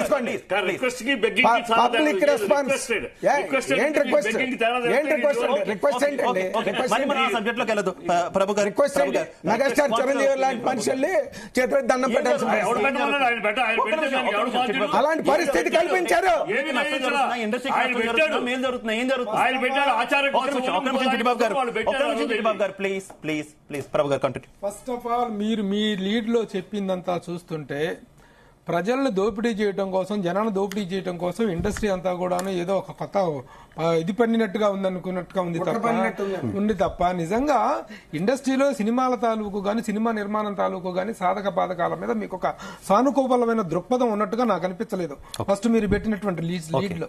తీసుకోండి. Public response ఏంటి request ఏంటండి? రిక్వెస్ట్ ఏంటి? మెగాస్టార్ చిరంజీవి లాంటి మనుషుల్ని చేతులు దండం పెట్టాల్సి అలాంటి పరిస్థితి కల్పించారు. ఫస్ట్ ఆఫ్ ఆల్ మీరు మీ లీడ్ లో చెప్పిందంతా చూస్తుంటే ప్రజలను దోపిడీ చేయడం కోసం, జనాన్ని దోపిడీ చేయడం కోసం ఇండస్ట్రీ అంతా కూడా ఏదో ఒక కొత్త ఇది పడినట్టుగా ఉందనుకున్నట్టుగా ఉంది తప్ప నిజంగా ఇండస్ట్రీలో సినిమాల తాలూకు గాని, సినిమా నిర్మాణం తాలూకు గాని సాధక బాధకాల మీద మీకు ఒక సానుకూలమైన దృక్పథం ఉన్నట్టుగా నాకు అనిపించలేదు. ఫస్ట్ మీరు పెట్టినటువంటి లీడ్ లో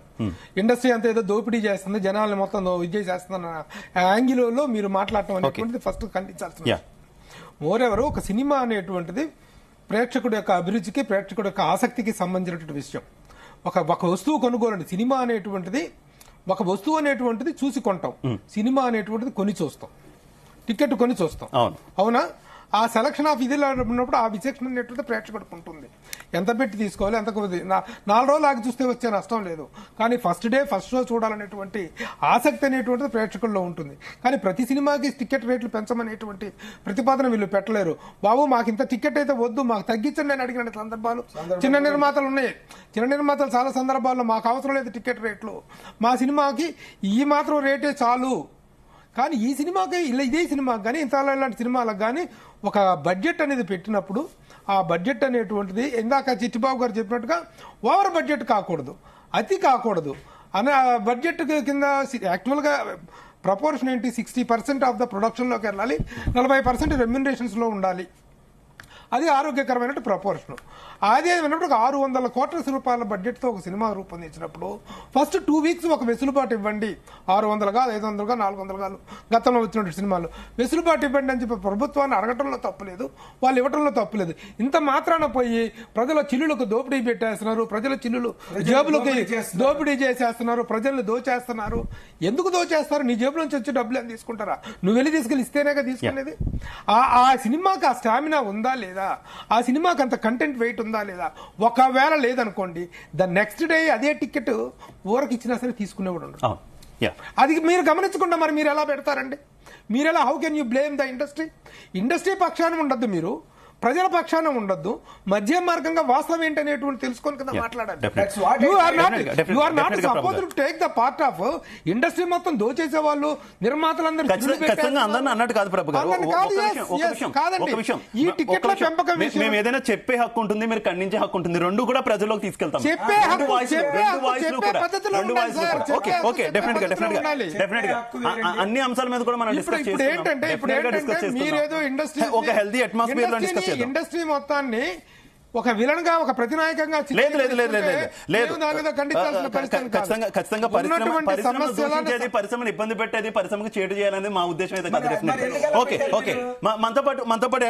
ఇండస్ట్రీ అంతా ఏదో దోపిడీ చేస్తుంది, జనాలను మొత్తం విజయ్ చేస్తుందన్న యాంగిల్లో మీరు మాట్లాడటం అనేటువంటిది ఫస్ట్ ఖండించాల్సింది. మోరెవరు ఒక సినిమా అనేటువంటిది ప్రేక్షకుడు యొక్క అభిరుచికి, ప్రేక్షకుడు యొక్క ఆసక్తికి సంబంధించినటువంటి విషయం. ఒక వస్తువు కొనుగోలండి. సినిమా అనేటువంటిది ఒక వస్తువు అనేటువంటిది చూసి కొంటాం, సినిమా అనేటువంటిది కొని చూస్తాం, టికెట్ కొని చూస్తాం. అవునా? ఆ సెలక్షన్ ఆఫ్ ఇది ఉన్నప్పుడు ఆ విచక్షణ అనేటువంటి ప్రేక్షకుడికి ఉంటుంది. ఎంత పెట్టి తీసుకోవాలి, ఎంత 4 రోజులు ఆగి చూస్తే వచ్చే నష్టం లేదు. కానీ ఫస్ట్ డే ఫస్ట్ షో చూడాలనేటువంటి ఆసక్తి అనేటువంటిది ప్రేక్షకుల్లో ఉంటుంది. కానీ ప్రతి సినిమాకి టికెట్ రేట్లు పెంచమనేటువంటి ప్రతిపాదన వీళ్ళు పెట్టలేరు. బాబు మాకు ఇంత టికెట్ అయితే వద్దు, మాకు తగ్గించండి అని అడిగిన సందర్భాలు చిన్న నిర్మాతలు ఉన్నాయి. చిన్న నిర్మాతలు చాలా సందర్భాల్లో మాకు అవసరం లేదు టికెట్ రేట్లు, మా సినిమాకి ఈ మాత్రం రేటే చాలు. కానీ ఈ సినిమాకి ఇదే సినిమాకి కానీ ఇంత ఇలాంటి సినిమాలకు కానీ ఒక బడ్జెట్ అనేది పెట్టినప్పుడు ఆ బడ్జెట్ అనేటువంటిది ఇందాక చిట్టిబాబు గారు చెప్పినట్టుగా ఓవర్ బడ్జెట్ కాకూడదు, అతి కాకూడదు. అనే బడ్జెట్ కింద యాక్చువల్గా ప్రపోర్షన్ ఏంటి? 60% ఆఫ్ ద ప్రొడక్షన్లోకి వెళ్ళాలి, 40% రెమ్యునరేషన్స్లో ఉండాలి. అది ఆరోగ్యకరమైన ప్రపోర్షన్. అదే విన్నప్పుడు 600 కోట్ల రూపాయల బడ్జెట్తో ఒక సినిమా రూపొందించినప్పుడు ఫస్ట్ 2 వీక్స్ ఒక వెసులుబాటు ఇవ్వండి. 600 కాదు, 500 కాదు, 400 కాదు, గతంలో వచ్చిన సినిమాలు వెసులుబాటు ఇవ్వండి అని చెప్పి ప్రభుత్వాన్ని అడగటంలో తప్పులేదు, వాళ్ళు ఇవ్వటంలో తప్పులేదు. ఇంత మాత్రాన పోయి ప్రజల చిల్లులకు దోపిడీ పెట్టేస్తున్నారు, ప్రజల చిల్లులు జేబులకి దోపిడీ చేసేస్తున్నారు, ప్రజల్ని దోచేస్తున్నారు. ఎందుకు దోచేస్తారు? నీ జేబుల నుంచి వచ్చి డబ్బులు అని తీసుకుంటారా? నువ్వు వెళ్ళి తీసుకెళ్ళి ఇస్తేనేగా తీసుకునేది. ఆ సినిమాకి ఆ స్టామినా ఉందా లేదా? ఆ సినిమాకి అంత కంటెంట్ వెయిట్ ఉందా లేదా? ఒకవేళ లేదనుకోండి, ద నెక్స్ట్ డే అదే టికెట్ ఊరికి ఇచ్చినా సరే తీసుకునేవాడు ఉండడు. అది మీరు గమనించకుండా మరి మీరు ఎలా పెడతారండి? మీరు ఎలా, how can you blame the industry? Industry పక్షాన ఉండద్దు, మీరు ప్రజల పక్షాన ఉండద్దు, మధ్య మార్గంగా వాస్తవం ఏంటనేటువంటి తెలుసుకొని కదా మాట్లాడాలి. Take the part of industry మొత్తం దోచేసే వాళ్ళు నిర్మాతలందరూ అన్నట్టు కాదు ప్రభు గారు. ఈ టికెట్ల పెంపకం మేము ఏదైనా చెప్పే హక్కు ఉంటుంది, మీరు ఖండించే హక్కు ఉంటుంది, రెండు కూడా ప్రజల్లోకి తీసుకెళ్తాం. అన్ని అంశాల మీద కూడా మనం డిస్కస్ చేస్తాం. ఒక హెల్దీ అట్మాస్ఫియర్ లో డిస్కస్ చేద్దాం. ఇండస్ట్రీ మొత్తాన్ని ఒక విలన్ గా, ఒక ప్రతినాయకంగా పరిశ్రమను ఇబ్బంది పెట్టేది, పరిశ్రమకు చేటు చేయాలనేది మా ఉద్దేశం అయితే కాదు. ఓకే, మనతో పాటు